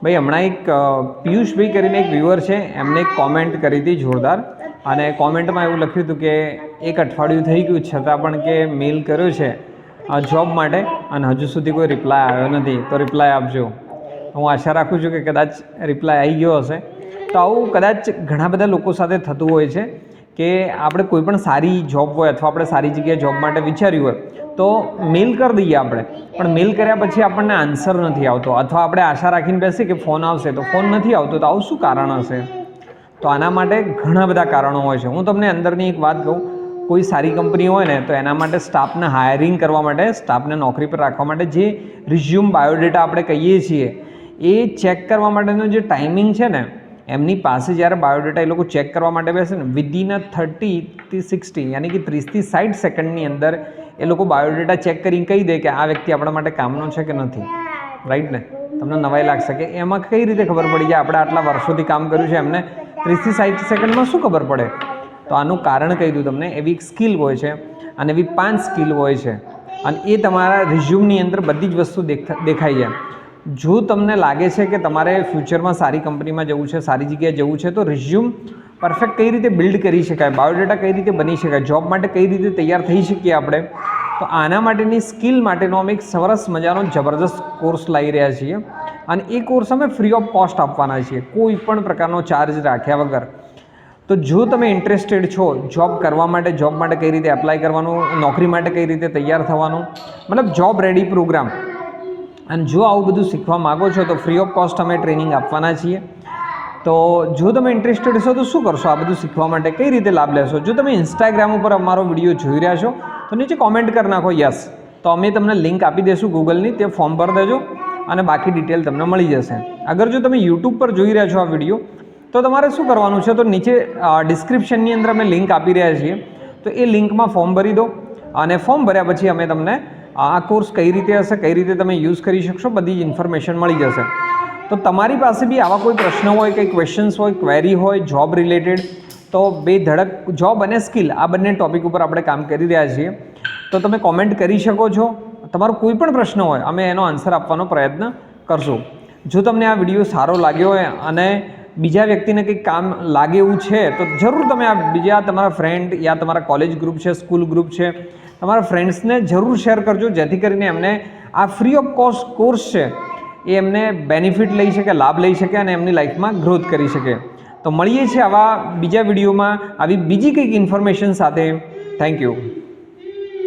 ભાઈ હમણાં એક પિયુષભાઈ કરીને એક વ્યુઅર છે, એમને એક કોમેન્ટ કરી હતી જોરદાર, અને કોમેન્ટમાં એવું લખ્યું હતું કે 1 અઠવાડિયું થઈ ગયું છતાં પણ કે મેલ કર્યો છે જોબ માટે અને હજુ સુધી કોઈ રિપ્લાય આવ્યો નથી, તો રિપ્લાય આપજો. હું આશા રાખું છું કે કદાચ રિપ્લાય આવી ગયો હશે. તો આવું કદાચ ઘણા બધા લોકો સાથે થતું હોય છે કે આપણે કોઈ પણ સારી જોબ હોય અથવા આપણે સારી જગ્યાએ જોબ માટે વિચાર્યું હોય તો મેલ કરી દઈએ આપણે, પણ મેલ કર્યા પછી આપણને આન્સર નથી આવતો, અથવા આપણે આશા રાખીને બેસીએ કે ફોન આવશે તો ફોન નથી આવતો. તો આવું શું કારણ હશે? તો આના માટે ઘણા બધા કારણો હોય છે. હું તમને અંદરની એક વાત કહું, કોઈ સારી કંપની હોય ને તો એના માટે સ્ટાફને હાયરિંગ કરવા માટે, સ્ટાફને નોકરી પર રાખવા માટે જે રિઝ્યુમ બાયોડેટા આપણે કહીએ છીએ એ ચેક કરવા માટેનો જે ટાઈમિંગ છે ને, એમની પાસે જ્યારે બાયોડેટા એ લોકો ચેક કરવા માટે બેસે ને, વિધિન 30 થી 60 યાની કે 30 થી 60 સેકન્ડની અંદર એ લોકો બાયોડેટા ચેક કરીને કહી દે કે આ વ્યક્તિ આપણા માટે કામનો છે કે નથી. રાઈટ ને? તમને નવાઈ લાગશે કે એમાં કઈ રીતે ખબર પડી જાય આપણે આટલા વર્ષોથી કામ કર્યું છે, એમને 30 થી 60 સેકન્ડમાં શું ખબર પડે? તો આનું કારણ કહી દઉં તમને. એવી એક સ્કિલ હોય છે અને એવી 5 સ્કિલ હોય છે, અને એ તમારા રિઝ્યુમની અંદર બધી જ વસ્તુ દેખાઈ જાય. જો તમને લાગે છે કે તમારે ફ્યુચરમાં સારી કંપનીમાં જવું છે, સારી જગ્યાએ જવું છે, તો રિઝ્યુમ પરફેક્ટ કઈ રીતે બિલ્ડ કરી શકાય, બાયોડેટા કઈ રીતે બની શકાય, જોબ માટે કઈ રીતે તૈયાર થઈ શકીએ આપણે, તો આના માટેની સ્કિલ માટેનો અમે એક સરસ મજાનો જબરદસ્ત કોર્સ લાવી રહ્યા છીએ. અને એ કોર્સ અમે ફ્રી ઓફ કોસ્ટ આપવાના છીએ, કોઈ પણ પ્રકારનો ચાર્જ રાખ્યા વગર. તો જો તમે ઇન્ટરેસ્ટેડ છો જોબ કરવા માટે, જોબ માટે કઈ રીતે એપ્લાય કરવાનું, નોકરી માટે કઈ રીતે તૈયાર થવાનું, મતલબ જોબ રેડી પ્રોગ્રામ, અને જો આવું બધું શીખવા માગો છો તો ફ્રી ઓફ કોસ્ટ અમે ટ્રેનિંગ આપવાના છીએ. તો જો તમે ઇન્ટરેસ્ટેડ છો તો શું કરશો? આ બધું શીખવા માટે કઈ રીતે લાભ લેશો? જો તમે ઇન્સ્ટાગ્રામ ઉપર અમારો વિડીયો જોઈ રહ્યા છો તો નીચે કોમેન્ટ કરી નાખો યસ, તો અમે તમને લિંક આપી દઈશું ગૂગલની, તે ફોર્મ ભરી દેજો અને બાકી ડિટેલ તમને મળી જશે. અગર જો તમે યુટ્યુબ પર જોઈ રહ્યા છો આ વિડીયો, તો તમારે શું કરવાનું છે? તો નીચે ડિસ્ક્રિપ્શનની અંદર અમે લિંક આપી રહ્યા છીએ, તો એ લિંકમાં ફોર્મ ભરી દો, અને ફોર્મ ભર્યા પછી અમે તમને આ કોર્સ કઈ રીતે હશે, કઈ રીતે તમે યુઝ કરી શકશો, બધી જ ઇન્ફોર્મેશન મળી જશે. તો તમારી પાસે બી આવા કોઈ પ્રશ્ન હોય, કંઈ ક્વેશ્ચન્સ હોય, ક્વેરી હોય જોબ રિલેટેડ, તો બે ધડક જોબ અને સ્કિલ આ બંને ટોપિક ઉપર આપણે કામ કરી રહ્યા છીએ. તો તમે કોમેન્ટ કરી શકો છો. તમારો કોઈ પણ પ્રશ્ન હોય અમે એનો આન્સર આપવાનો પ્રયત્ન કરશું. જો તમને આ વિડીયો સારો લાગ્યો હોય અને બીજા વ્યક્તિને કંઈક કામ લાગે એવું છે તો જરૂર તમે આ બીજા તમારા ફ્રેન્ડ યા તમારા કોલેજ ગ્રુપ છે, સ્કૂલ ગ્રુપ છે, તમારા ફ્રેન્ડ્સને જરૂર શેર કરજો, જેથી કરીને એમને આ ફ્રી ઓફ કોસ્ટ કોર્સ છે એ એમને બેનિફિટ લઈ શકે, લાભ લઈ શકે અને એમની લાઈફમાં ગ્રોથ કરી શકે. તો મળીએ છીએ આવા બીજા વિડીયોમાં આવી બીજી કંઈક ઇન્ફોર્મેશન સાથે. Thank you.